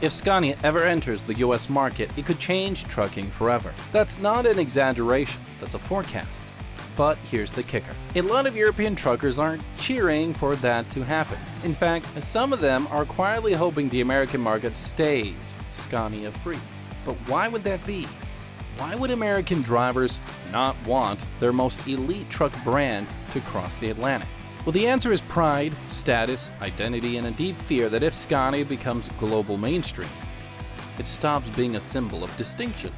If Scania ever enters the US market, it could change trucking forever. That's not an exaggeration, that's a forecast. But here's the kicker. A lot of European truckers aren't cheering for that to happen. In fact, some of them are quietly hoping the American market stays Scania-free. But why would that be? Why would American drivers not want their most elite truck brand to cross the Atlantic? Well, the answer is pride, status, identity, and a deep fear that if Scania becomes global mainstream, it stops being a symbol of distinction.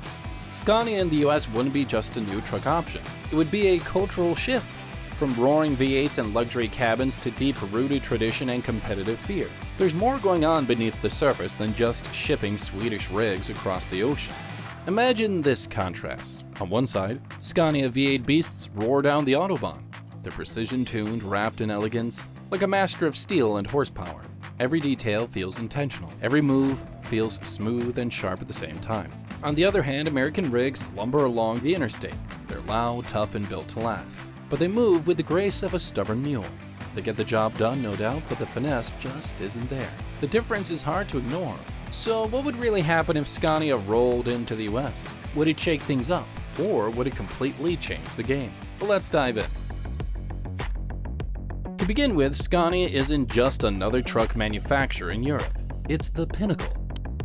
Scania in the US wouldn't be just a new truck option. It would be a cultural shift, from roaring V8s and luxury cabins to deep-rooted tradition and competitive fear. There's more going on beneath the surface than just shipping Swedish rigs across the ocean. Imagine this contrast. On one side, Scania V8 beasts roar down the Autobahn. They're precision-tuned, wrapped in elegance, like a master of steel and horsepower. Every detail feels intentional. Every move feels smooth and sharp at the same time. On the other hand, American rigs lumber along the interstate. They're loud, tough, and built to last. But they move with the grace of a stubborn mule. They get the job done, no doubt, but the finesse just isn't there. The difference is hard to ignore. So what would really happen if Scania rolled into the US? Would it shake things up? Or would it completely change the game? Well, let's dive in. To begin with, Scania isn't just another truck manufacturer in Europe. It's the pinnacle.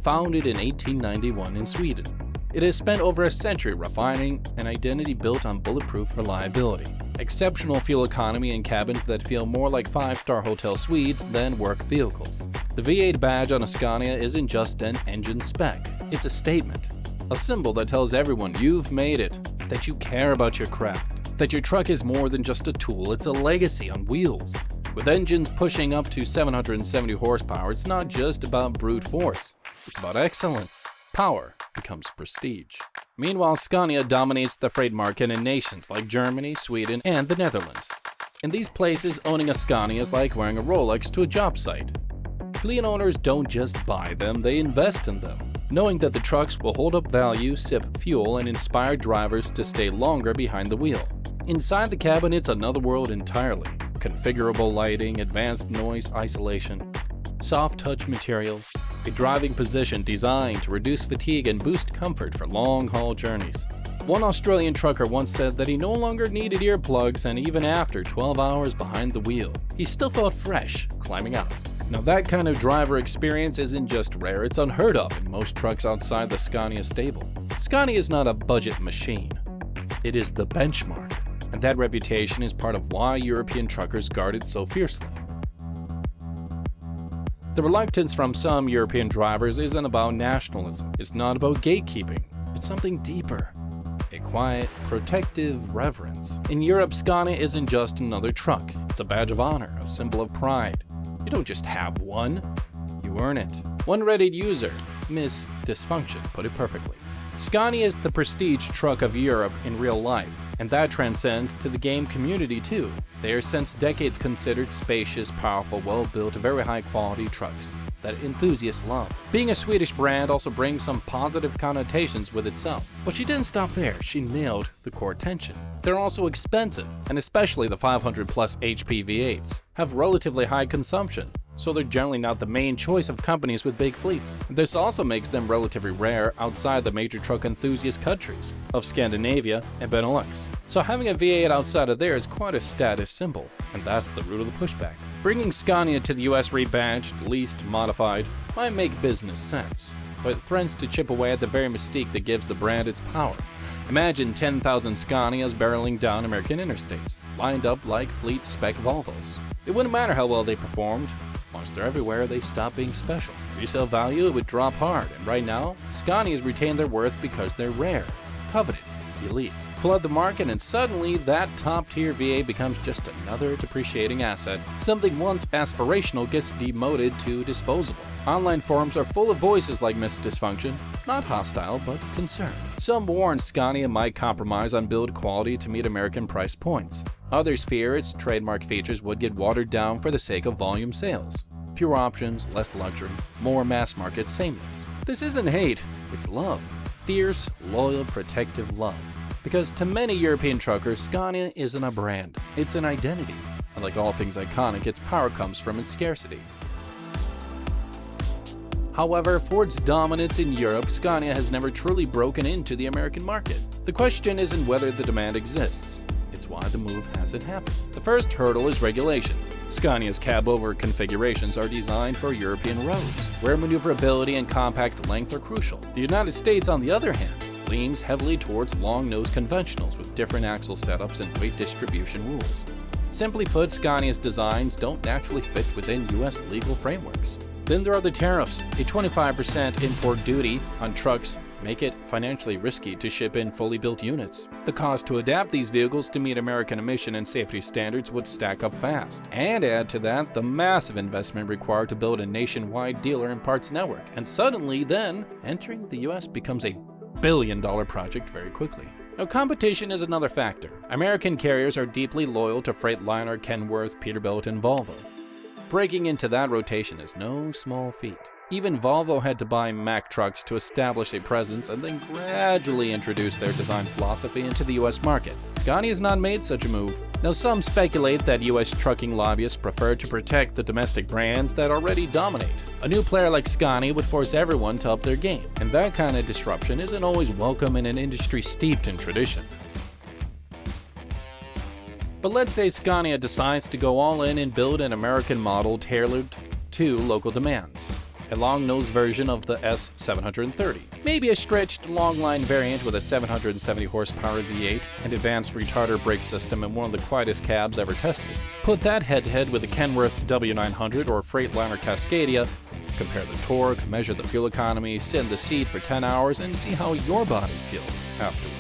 Founded in 1891 in Sweden, it has spent over a century refining an identity built on bulletproof reliability, exceptional fuel economy, and cabins that feel more like five-star hotel suites than work vehicles. The V8 badge on a Scania isn't just an engine spec, it's a statement. A symbol that tells everyone you've made it, that you care about your craft, that your truck is more than just a tool, it's a legacy on wheels. With engines pushing up to 770 horsepower, it's not just about brute force, it's about excellence. Power becomes prestige. Meanwhile, Scania dominates the freight market in nations like Germany, Sweden, and the Netherlands. In these places, owning a Scania is like wearing a Rolex to a job site. Fleet owners don't just buy them, they invest in them, knowing that the trucks will hold up value, sip fuel, and inspire drivers to stay longer behind the wheel. Inside the cabin, it's another world entirely. Configurable lighting, advanced noise isolation, soft touch materials, a driving position designed to reduce fatigue and boost comfort for long-haul journeys. One Australian trucker once said that he no longer needed earplugs, and even after 12 hours behind the wheel, he still felt fresh climbing out. Now that kind of driver experience isn't just rare, it's unheard of in most trucks outside the Scania stable. Scania is not a budget machine. It is the benchmark, and that reputation is part of why European truckers guard it so fiercely. The reluctance from some European drivers isn't about nationalism, it's not about gatekeeping, it's something deeper. A quiet, protective reverence. In Europe, Scania isn't just another truck, it's a badge of honor, a symbol of pride. You don't just have one, you earn it. One Reddit user, Miss Dysfunction, put it perfectly. Scania is the prestige truck of Europe in real life, and that transcends to the game community too. They are since decades considered spacious, powerful, well-built, very high-quality trucks that enthusiasts love. Being a Swedish brand also brings some positive connotations with itself. But she didn't stop there, she nailed the core tension. They're also expensive, and especially the 500 plus HP V8s have relatively high consumption, so they're generally not the main choice of companies with big fleets. This also makes them relatively rare outside the major truck enthusiast countries of Scandinavia and Benelux. So having a V8 outside of there is quite a status symbol, and that's the root of the pushback. Bringing Scania to the US rebadged, leased, modified might make business sense, but it threatens to chip away at the very mystique that gives the brand its power. Imagine 10,000 Scanias barreling down American interstates, lined up like fleet spec Volvos. It wouldn't matter how well they performed. Once they're everywhere, they stop being special. Resale value would drop hard, and right now, Scanias retain their worth because they're rare, coveted, elite. Flood the market, and suddenly that top-tier V8 becomes just another depreciating asset. Something once aspirational gets demoted to disposable. Online forums are full of voices like Miss Dysfunction, not hostile, but concerned. Some warn Scania might compromise on build quality to meet American price points. Others fear its trademark features would get watered down for the sake of volume sales. Fewer options, less luxury, more mass market sameness. This isn't hate, it's love. Fierce, loyal, protective love. Because to many European truckers, Scania isn't a brand, it's an identity. And like all things iconic, its power comes from its scarcity. However, for its dominance in Europe, Scania has never truly broken into the American market. The question isn't whether the demand exists, it's why the move hasn't happened. The first hurdle is regulation. Scania's cab-over configurations are designed for European roads, where maneuverability and compact length are crucial. The United States, on the other hand, leans heavily towards long-nose conventionals with different axle setups and weight distribution rules. Simply put, Scania's designs don't naturally fit within US legal frameworks. Then there are the tariffs. A 25% import duty on trucks make it financially risky to ship in fully built units. The cost to adapt these vehicles to meet American emission and safety standards would stack up fast. And add to that the massive investment required to build a nationwide dealer and parts network. And suddenly then, entering the US becomes a billion-dollar project very quickly. Now, competition is another factor. American carriers are deeply loyal to Freightliner, Kenworth, Peterbilt, and Volvo. Breaking into that rotation is no small feat. Even Volvo had to buy Mack trucks to establish a presence and then gradually introduce their design philosophy into the US market. Scania has not made such a move. Now, some speculate that US trucking lobbyists prefer to protect the domestic brands that already dominate. A new player like Scania would force everyone to up their game, and that kind of disruption isn't always welcome in an industry steeped in tradition. But let's say Scania decides to go all in and build an American model tailored to local demands. A long-nosed version of the S730. Maybe a stretched long-line variant with a 770 horsepower V8 and advanced retarder brake system and one of the quietest cabs ever tested. Put that head-to-head with the Kenworth W900 or Freightliner Cascadia, compare the torque, measure the fuel economy, sit in the seat for 10 hours, and see how your body feels afterwards.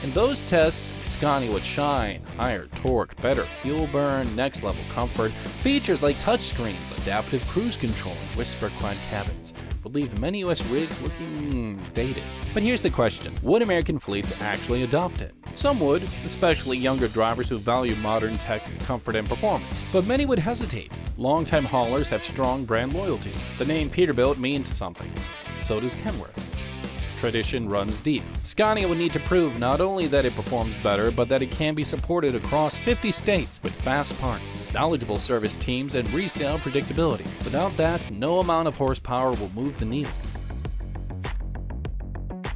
In those tests, Scania would shine. Higher torque, better fuel burn, next level comfort, features like touchscreens, adaptive cruise control, and whisper-quiet cabins would leave many US rigs looking dated. But here's the question, would American fleets actually adopt it? Some would, especially younger drivers who value modern tech, comfort, and performance. But many would hesitate. Long-time haulers have strong brand loyalties. The name Peterbilt means something. So does Kenworth. Tradition runs deep. Scania would need to prove not only that it performs better, but that it can be supported across 50 states with fast parts, knowledgeable service teams, and resale predictability. Without that, no amount of horsepower will move the needle.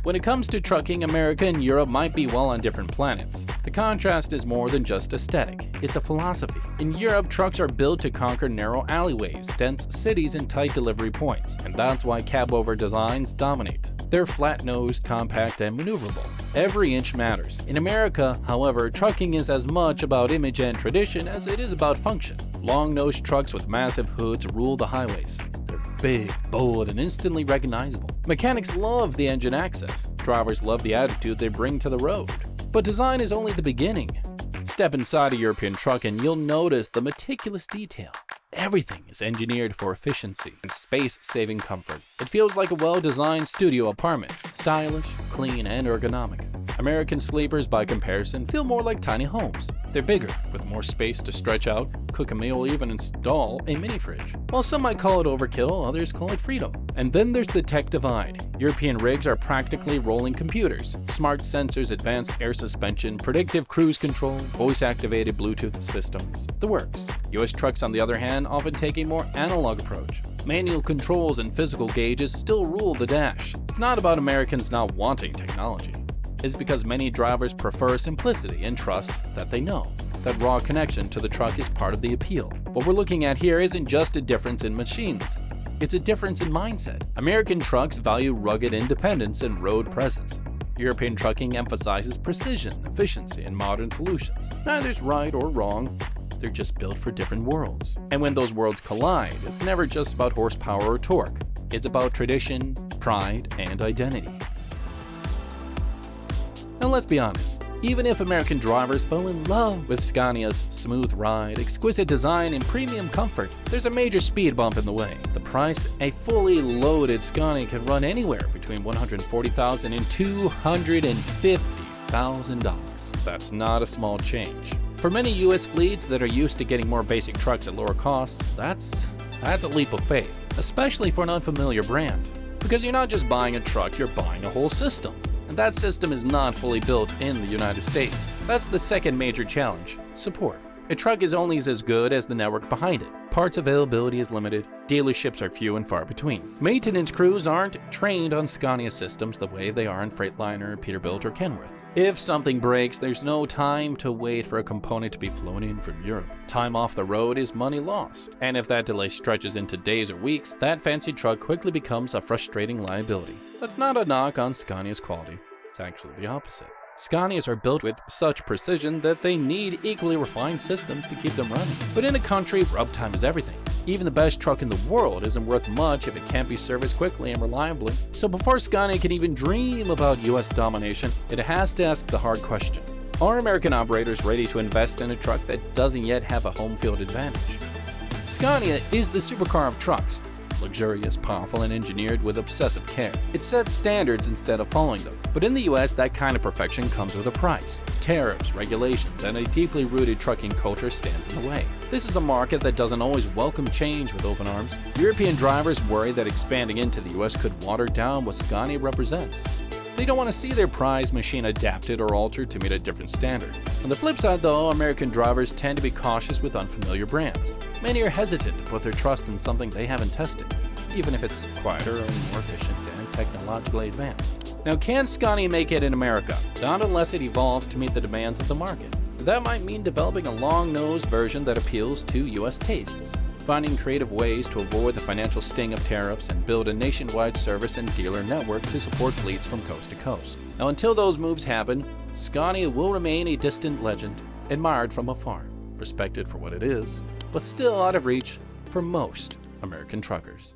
When it comes to trucking, America and Europe might be well on different planets. The contrast is more than just aesthetic, it's a philosophy. In Europe, trucks are built to conquer narrow alleyways, dense cities, and tight delivery points, and that's why cab-over designs dominate. They're flat-nosed, compact, and maneuverable. Every inch matters. In America, however, trucking is as much about image and tradition as it is about function. Long-nosed trucks with massive hoods rule the highways. They're big, bold, and instantly recognizable. Mechanics love the engine access. Drivers love the attitude they bring to the road. But design is only the beginning. Step inside a European truck and you'll notice the meticulous detail. Everything is engineered for efficiency and space-saving comfort. It feels like a well-designed studio apartment, stylish, clean, and ergonomic. American sleepers, by comparison, feel more like tiny homes. They're bigger, with more space to stretch out, cook a meal, or even install a mini-fridge. While some might call it overkill, others call it freedom. And then there's the tech divide. European rigs are practically rolling computers. Smart sensors, advanced air suspension, predictive cruise control, voice-activated Bluetooth systems. The works. US trucks, on the other hand, often take a more analog approach. Manual controls and physical gauges still rule the dash. It's not about Americans not wanting technology. It's because many drivers prefer simplicity and trust that they know. That raw connection to the truck is part of the appeal. What we're looking at here isn't just a difference in machines. It's a difference in mindset. American trucks value rugged independence and road presence. European trucking emphasizes precision, efficiency, and modern solutions. Neither's right or wrong. They're just built for different worlds. And when those worlds collide, it's never just about horsepower or torque. It's about tradition, pride, and identity. Now let's be honest, even if American drivers fell in love with Scania's smooth ride, exquisite design, and premium comfort, there's a major speed bump in the way. The price: a fully loaded Scania can run anywhere between $140,000 and $250,000. That's not a small change. For many US fleets that are used to getting more basic trucks at lower costs, that's a leap of faith, especially for an unfamiliar brand. Because you're not just buying a truck, you're buying a whole system. And that system is not fully built in the United States. That's the second major challenge: support. A truck is only as good as the network behind it. Parts availability is limited, dealerships are few and far between. Maintenance crews aren't trained on Scania systems the way they are in Freightliner, Peterbilt, or Kenworth. If something breaks, there's no time to wait for a component to be flown in from Europe. Time off the road is money lost, and if that delay stretches into days or weeks, that fancy truck quickly becomes a frustrating liability. That's not a knock on Scania's quality, it's actually the opposite. Scanias are built with such precision that they need equally refined systems to keep them running. But in a country where uptime is everything, even the best truck in the world isn't worth much if it can't be serviced quickly and reliably. So before Scania can even dream about US domination, it has to ask the hard question. Are American operators ready to invest in a truck that doesn't yet have a home field advantage? Scania is the supercar of trucks. Luxurious, powerful, and engineered with obsessive care. It sets standards instead of following them. But in the US, that kind of perfection comes with a price. Tariffs, regulations, and a deeply rooted trucking culture stands in the way. This is a market that doesn't always welcome change with open arms. European drivers worry that expanding into the US could water down what Scania represents. They don't want to see their prized machine adapted or altered to meet a different standard. On the flip side though, American drivers tend to be cautious with unfamiliar brands. Many are hesitant to put their trust in something they haven't tested, even if it's quieter or more efficient and technologically advanced. Now, can Scania make it in America? Not unless it evolves to meet the demands of the market. That might mean developing a long-nosed version that appeals to US tastes, finding creative ways to avoid the financial sting of tariffs, and build a nationwide service and dealer network to support fleets from coast to coast. Now, until those moves happen, Scania will remain a distant legend, admired from afar, respected for what it is, but still out of reach for most American truckers.